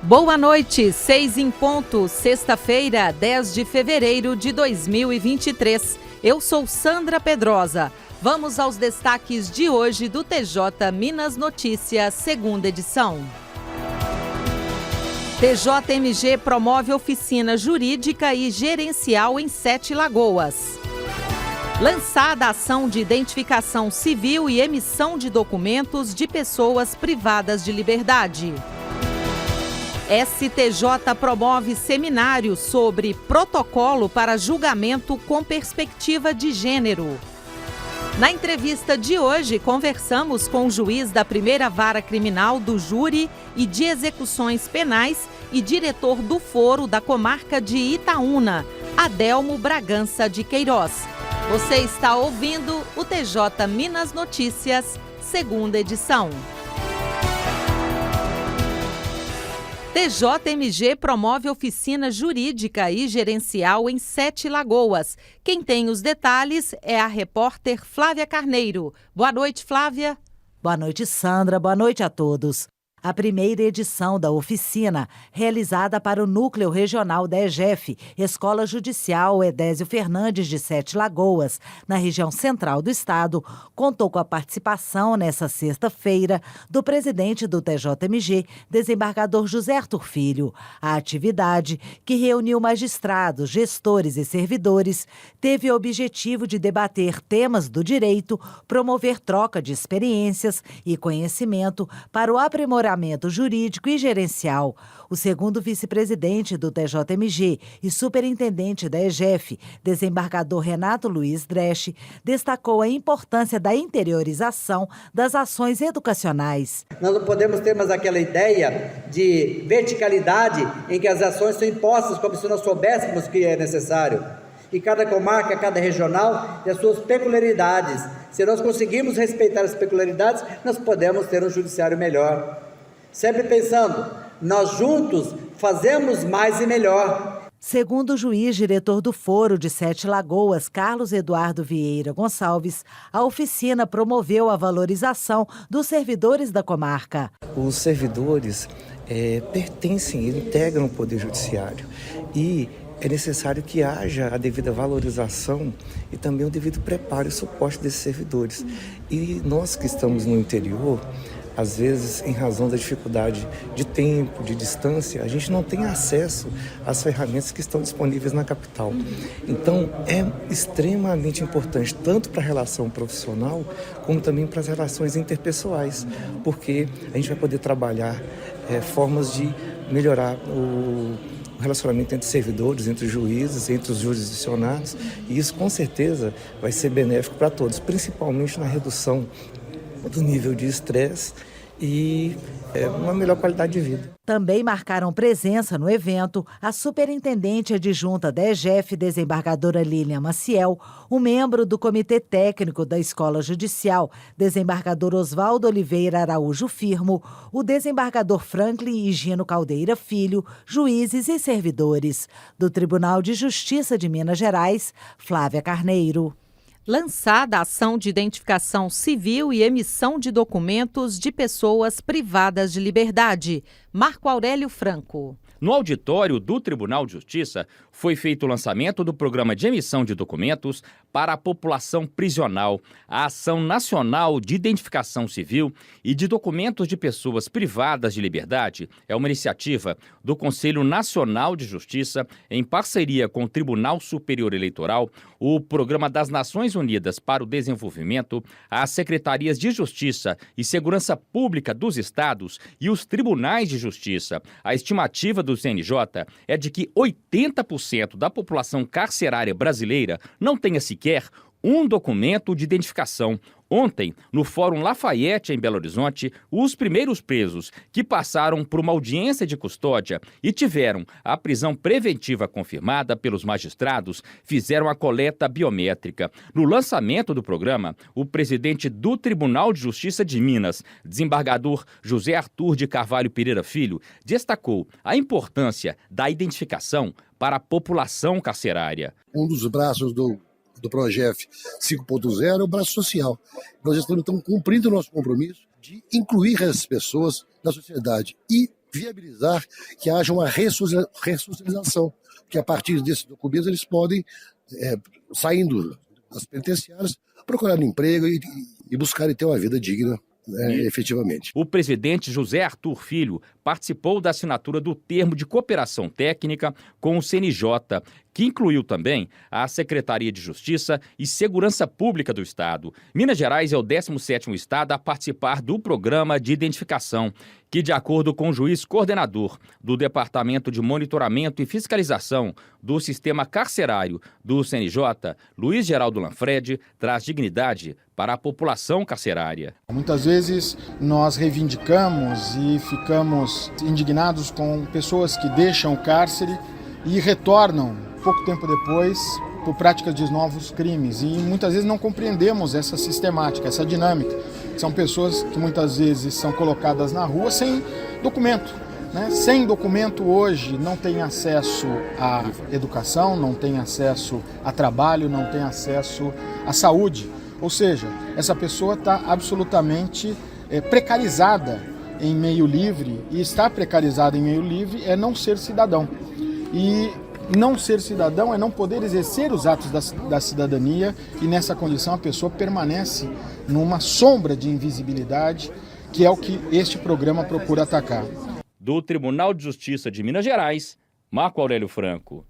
Boa noite, 6 em ponto, sexta-feira, 10 de fevereiro de 2023. Eu sou Sandra Pedrosa. Vamos aos destaques de hoje do TJ Minas Notícias, segunda edição. TJMG promove oficina jurídica e gerencial em 7 Lagoas. Lançada a ação de identificação civil e emissão de documentos de pessoas privadas de liberdade. STJ promove seminário sobre protocolo para julgamento com perspectiva de gênero. Na entrevista de hoje, conversamos com o juiz da primeira vara criminal do Júri e de Execuções Penais e diretor do Foro da Comarca de Itaúna, Adelmo Bragança de Queiroz. Você está ouvindo o TJ Minas Notícias, segunda edição. TJMG promove oficina jurídica e gerencial em 7 Lagoas. Quem tem os detalhes é a repórter Flávia Carneiro. Boa noite, Flávia. Boa noite, Sandra. Boa noite a todos. A primeira edição da oficina, realizada para o Núcleo Regional da EGEF, Escola Judicial Edésio Fernandes de 7 Lagoas, na região central do estado, contou com a participação, nesta sexta-feira, do presidente do TJMG, desembargador José Arthur Filho. A atividade, que reuniu magistrados, gestores e servidores, teve o objetivo de debater temas do direito, promover troca de experiências e conhecimento para o aprimoramento jurídico e gerencial. O segundo vice-presidente do TJMG e superintendente da EGEF, desembargador Renato Luiz Dresch, destacou a importância da interiorização das ações educacionais. Nós não podemos ter mais aquela ideia de verticalidade em que as ações são impostas como se nós soubéssemos que é necessário. E cada comarca, cada regional tem as suas peculiaridades. Se nós conseguirmos respeitar as peculiaridades, nós podemos ter um judiciário melhor. Sempre pensando, nós juntos fazemos mais e melhor. Segundo o juiz diretor do Foro de 7 Lagoas, Carlos Eduardo Vieira Gonçalves, a oficina promoveu a valorização dos servidores da comarca. Os servidores pertencem, eles integram o Poder Judiciário e é necessário que haja a devida valorização e também o devido preparo e suporte desses servidores. E nós que estamos no interior, às vezes, em razão da dificuldade de tempo, de distância, a gente não tem acesso às ferramentas que estão disponíveis na capital. Então, é extremamente importante, tanto para a relação profissional, como também para as relações interpessoais, porque a gente vai poder trabalhar formas de melhorar o relacionamento entre servidores, entre juízes, entre os jurisdicionados, e isso, com certeza, vai ser benéfico para todos, principalmente na redução do nível de estresse e uma melhor qualidade de vida. Também marcaram presença no evento a superintendente adjunta da EGEF, desembargadora Lília Maciel, o membro do Comitê Técnico da Escola Judicial, desembargador Oswaldo Oliveira Araújo Firmo, o desembargador Franklin Higino Caldeira Filho, juízes e servidores. Do Tribunal de Justiça de Minas Gerais, Flávia Carneiro. Lançada a ação de identificação civil e emissão de documentos de pessoas privadas de liberdade. Marco Aurélio Franco. No auditório do Tribunal de Justiça, foi feito o lançamento do Programa de Emissão de Documentos para a População Prisional, a Ação Nacional de Identificação Civil e de Documentos de Pessoas Privadas de Liberdade. É uma iniciativa do Conselho Nacional de Justiça, em parceria com o Tribunal Superior Eleitoral, o Programa das Nações Unidas para o Desenvolvimento, as Secretarias de Justiça e Segurança Pública dos Estados e os Tribunais de Justiça. A estimativa do CNJ é de que 80% da população carcerária brasileira não tenha sequer um documento de identificação. Ontem, no Fórum Lafayette, em Belo Horizonte, os primeiros presos que passaram por uma audiência de custódia e tiveram a prisão preventiva confirmada pelos magistrados fizeram a coleta biométrica. No lançamento do programa, o presidente do Tribunal de Justiça de Minas, desembargador José Arthur de Carvalho Pereira Filho, destacou a importância da identificação para a população carcerária. Um dos braços do Progef 5.0 é o braço social. Nós estamos cumprindo o nosso compromisso de incluir essas pessoas na sociedade. E viabilizar que haja uma ressocialização, porque a partir desses documentos eles podem, saindo das penitenciárias, procurar emprego e buscarem ter uma vida digna, efetivamente. O presidente José Arthur Filho participou da assinatura do termo de cooperação técnica com o CNJ, que incluiu também a Secretaria de Justiça e Segurança Pública do Estado. Minas Gerais é o 17º estado a participar do programa de identificação, que, de acordo com o juiz coordenador do Departamento de Monitoramento e Fiscalização do Sistema Carcerário do CNJ, Luiz Geraldo Lanfredi, traz dignidade para a população carcerária. Muitas vezes nós reivindicamos e ficamos indignados com pessoas que deixam o cárcere e retornam pouco tempo depois por práticas de novos crimes, e muitas vezes não compreendemos essa sistemática, essa dinâmica. São pessoas que muitas vezes são colocadas na rua sem documento, né? Sem documento hoje não tem acesso à educação, não tem acesso a trabalho, não tem acesso à saúde. Ou seja, essa pessoa está absolutamente precarizada em meio livre, e estar precarizada em meio livre é não ser cidadão. E não ser cidadão é não poder exercer os atos da cidadania, e nessa condição a pessoa permanece numa sombra de invisibilidade, que é o que este programa procura atacar. Do Tribunal de Justiça de Minas Gerais, Marco Aurélio Franco.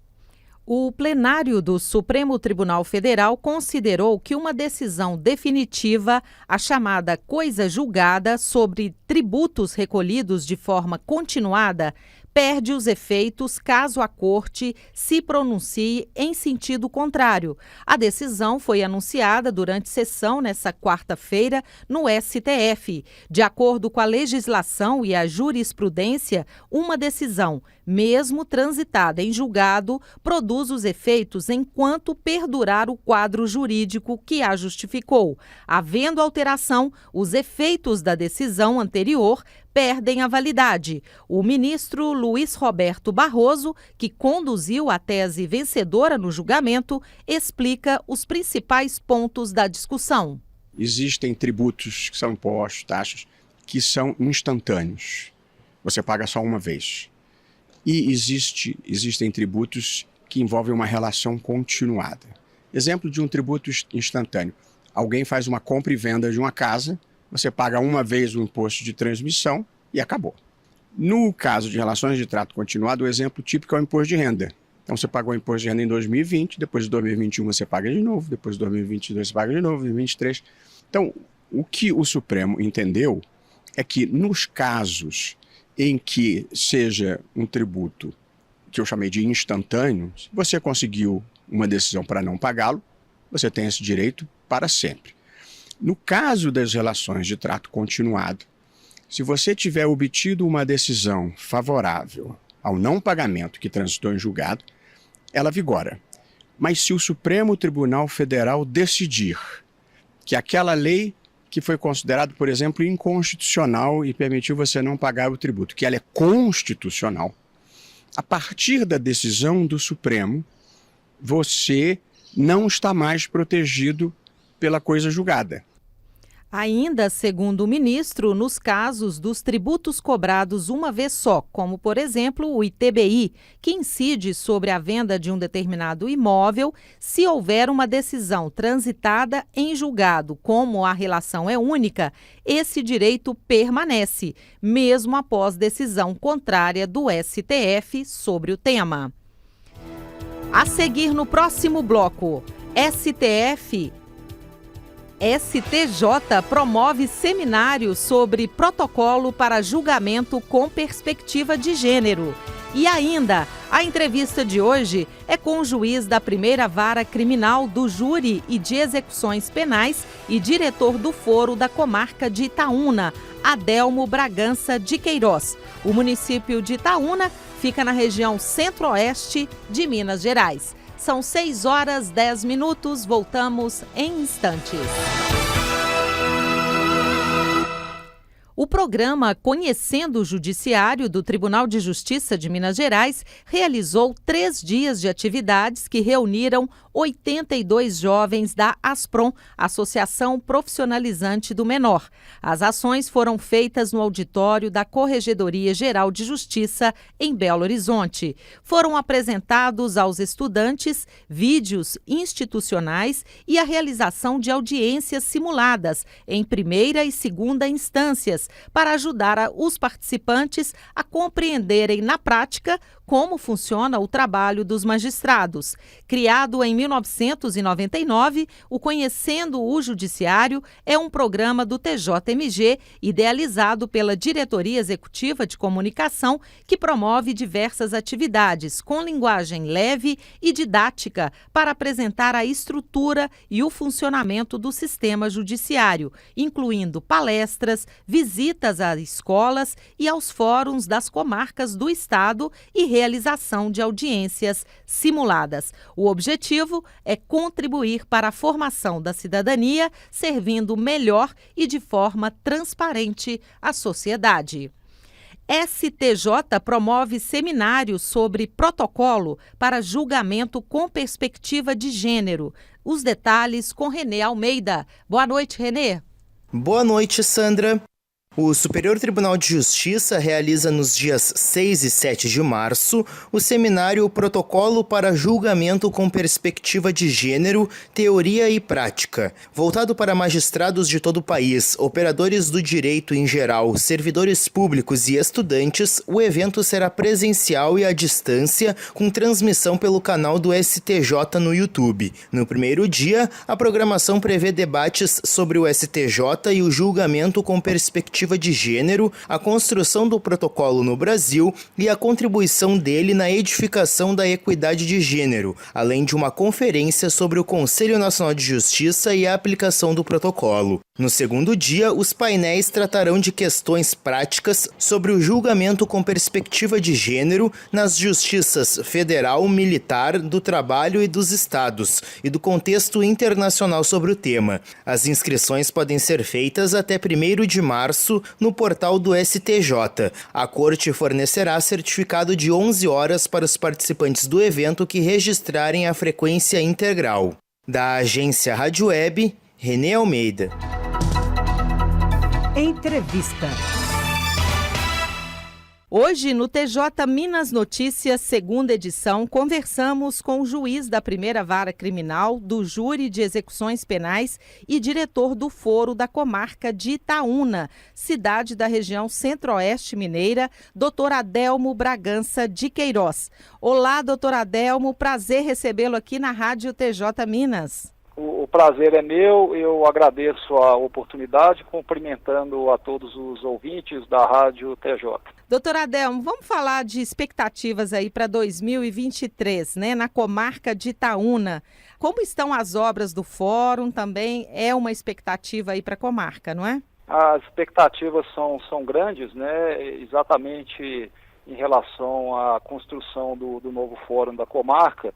O plenário do Supremo Tribunal Federal considerou que uma decisão definitiva, a chamada coisa julgada sobre tributos recolhidos de forma continuada, perde os efeitos caso a Corte se pronuncie em sentido contrário. A decisão foi anunciada durante sessão nesta quarta-feira no STF. De acordo com a legislação e a jurisprudência, uma decisão, mesmo transitada em julgado, produz os efeitos enquanto perdurar o quadro jurídico que a justificou. Havendo alteração, os efeitos da decisão anterior perdem a validade. O ministro Luiz Roberto Barroso, que conduziu a tese vencedora no julgamento, explica os principais pontos da discussão. Existem tributos que são impostos, taxas, que são instantâneos. Você paga só uma vez. E existem tributos que envolvem uma relação continuada. Exemplo de um tributo instantâneo. Alguém faz uma compra e venda de uma casa, você paga uma vez o imposto de transmissão e acabou. No caso de relações de trato continuado, o exemplo típico é o imposto de renda. Então você pagou o imposto de renda em 2020, depois de 2021 você paga de novo, depois de 2022 você paga de novo, 2023. Então, o que o Supremo entendeu é que nos casos em que seja um tributo que eu chamei de instantâneo, se você conseguiu uma decisão para não pagá-lo, você tem esse direito para sempre. No caso das relações de trato continuado, se você tiver obtido uma decisão favorável ao não pagamento que transitou em julgado, ela vigora. Mas se o Supremo Tribunal Federal decidir que aquela lei que foi considerada, por exemplo, inconstitucional e permitiu você não pagar o tributo, que ela é constitucional, a partir da decisão do Supremo, você não está mais protegido pela coisa julgada. Ainda, segundo o ministro, nos casos dos tributos cobrados uma vez só, como, por exemplo, o ITBI, que incide sobre a venda de um determinado imóvel, se houver uma decisão transitada em julgado, como a relação é única, esse direito permanece, mesmo após decisão contrária do STF sobre o tema. A seguir no próximo bloco, STJ promove seminário sobre protocolo para julgamento com perspectiva de gênero. E ainda, a entrevista de hoje é com o juiz da primeira vara criminal do Júri e de Execuções Penais e diretor do Foro da Comarca de Itaúna, Adelmo Bragança de Queiroz. O município de Itaúna fica na região centro-oeste de Minas Gerais. São 6h10, voltamos em instantes. O programa Conhecendo o Judiciário do Tribunal de Justiça de Minas Gerais realizou 3 dias de atividades que reuniram 82 jovens da ASPROM, Associação Profissionalizante do Menor. As ações foram feitas no auditório da Corregedoria Geral de Justiça, em Belo Horizonte. Foram apresentados aos estudantes vídeos institucionais e a realização de audiências simuladas em primeira e segunda instâncias, para ajudar os participantes a compreenderem na prática como funciona o trabalho dos magistrados. Criado em 1999, o Conhecendo o Judiciário é um programa do TJMG, idealizado pela Diretoria Executiva de Comunicação, que promove diversas atividades com linguagem leve e didática para apresentar a estrutura e o funcionamento do sistema judiciário, incluindo palestras, visitas a escolas e aos fóruns das comarcas do Estado e realização de audiências simuladas. O objetivo é contribuir para a formação da cidadania, servindo melhor e de forma transparente à sociedade. STJ promove seminário sobre protocolo para julgamento com perspectiva de gênero. Os detalhes com Renê Almeida. Boa noite, Renê. Boa noite, Sandra. O Superior Tribunal de Justiça realiza nos dias 6 e 7 de março o seminário Protocolo para Julgamento com Perspectiva de Gênero, Teoria e Prática. Voltado para magistrados de todo o país, operadores do direito em geral, servidores públicos e estudantes, o evento será presencial e à distância, com transmissão pelo canal do STJ no YouTube. No primeiro dia, a programação prevê debates sobre o STJ e o julgamento com perspectiva de gênero, a construção do protocolo no Brasil e a contribuição dele na edificação da equidade de gênero, além de uma conferência sobre o Conselho Nacional de Justiça e a aplicação do protocolo. No segundo dia, os painéis tratarão de questões práticas sobre o julgamento com perspectiva de gênero nas justiças federal, militar, do trabalho e dos estados, e do contexto internacional sobre o tema. As inscrições podem ser feitas até 1º de março no portal do STJ. A Corte fornecerá certificado de 11 horas para os participantes do evento que registrarem a frequência integral. Da agência Rádio Web, Renê Almeida. Entrevista. Hoje, no TJ Minas Notícias, segunda edição, conversamos com o juiz da primeira vara criminal, do Júri de Execuções Penais e diretor do Foro da Comarca de Itaúna, cidade da região centro-oeste mineira, Dr. Adelmo Bragança de Queiroz. Olá, doutor Adelmo, prazer recebê-lo aqui na Rádio TJ Minas. O prazer é meu, eu agradeço a oportunidade, cumprimentando a todos os ouvintes da Rádio TJ. Doutor Adelmo, vamos falar de expectativas aí para 2023, né, na comarca de Itaúna. Como estão as obras do fórum? Também é uma expectativa aí para a comarca, não é? As expectativas são grandes, né, exatamente em relação à construção do novo fórum da comarca,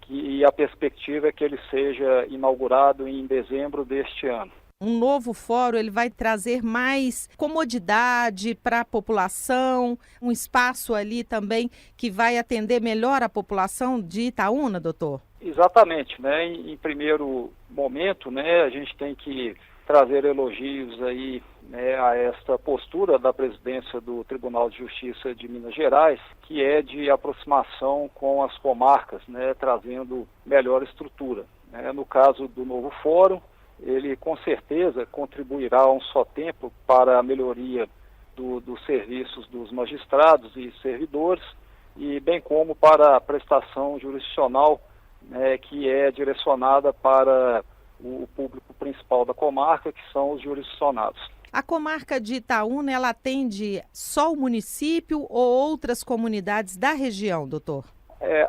e a perspectiva é que ele seja inaugurado em dezembro deste ano. Um novo fórum, ele vai trazer mais comodidade para a população, um espaço ali também que vai atender melhor a população de Itaúna, doutor? Exatamente, né? Em primeiro momento, né, a gente tem que trazer elogios aí, né, a esta postura da presidência do Tribunal de Justiça de Minas Gerais, que é de aproximação com as comarcas, né, trazendo melhor estrutura. Né? No caso do novo fórum, ele com certeza contribuirá a um só tempo para a melhoria dos serviços dos magistrados e servidores, e bem como para a prestação jurisdicional, né, que é direcionada para o público principal da comarca, que são os jurisdicionados. A comarca de Itaúna, ela atende só o município ou outras comunidades da região, doutor?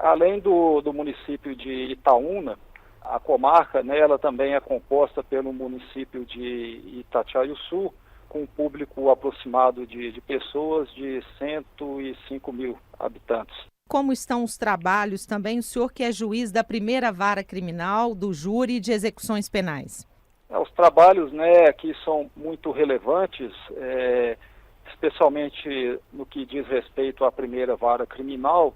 Além do município de Itaúna, a comarca, né, ela também é composta pelo município de Itatiaiuçu, com um público aproximado de pessoas de 105 mil habitantes. Como estão os trabalhos também, o senhor que é juiz da primeira vara criminal do Júri de Execuções Penais? Os trabalhos, né, aqui são muito relevantes, especialmente no que diz respeito à primeira vara criminal.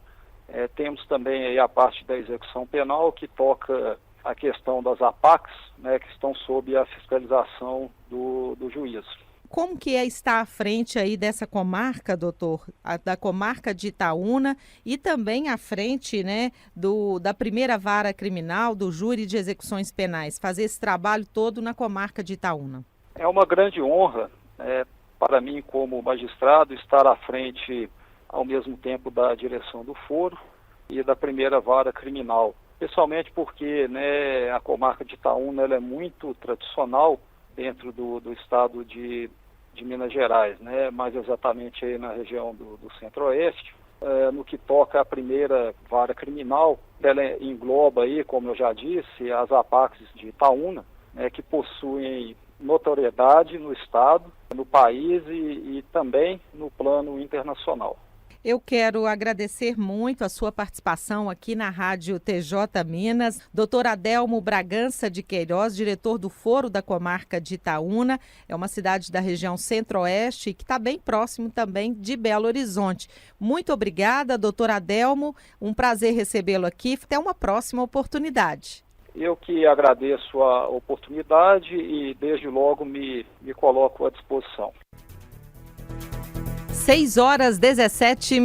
Temos também aí a parte da execução penal, que toca a questão das APACs, né, que estão sob a fiscalização do juiz. Como que é estar à frente aí dessa comarca, doutor, da comarca de Itaúna, e também à frente, né, da primeira vara criminal, do júri de execuções penais, fazer esse trabalho todo na comarca de Itaúna? É uma grande honra para mim, como magistrado, estar à frente ao mesmo tempo da direção do foro e da primeira vara criminal, especialmente porque, né, a comarca de Itaúna ela é muito tradicional dentro do estado de Minas Gerais, né, mais exatamente aí na região do Centro-Oeste. No que toca à primeira vara criminal, ela engloba aí, como eu já disse, as APACs de Itaúna, né, que possuem notoriedade no estado, no país e também no plano internacional. Eu quero agradecer muito a sua participação aqui na Rádio TJ Minas. Dr. Adelmo Bragança de Queiroz, diretor do Foro da Comarca de Itaúna. É uma cidade da região Centro-Oeste que está bem próximo também de Belo Horizonte. Muito obrigada, doutor Adelmo. Um prazer recebê-lo aqui. Até uma próxima oportunidade. Eu que agradeço a oportunidade e desde logo me coloco à disposição. 6h17.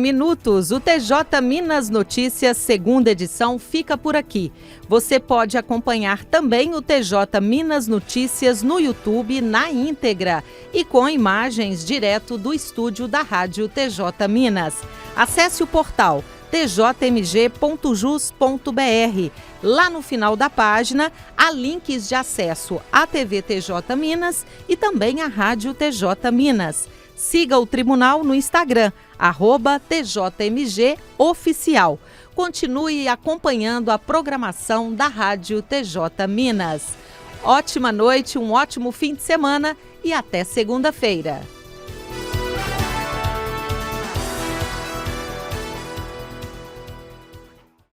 O TJ Minas Notícias, segunda edição, fica por aqui. Você pode acompanhar também o TJ Minas Notícias no YouTube na íntegra e com imagens direto do estúdio da Rádio TJ Minas. Acesse o portal tjmg.jus.br. Lá no final da página, há links de acesso à TV TJ Minas e também à Rádio TJ Minas. Siga o tribunal no Instagram, @TJMGOficial. Continue acompanhando a programação da Rádio TJ Minas. Ótima noite, um ótimo fim de semana e até segunda-feira.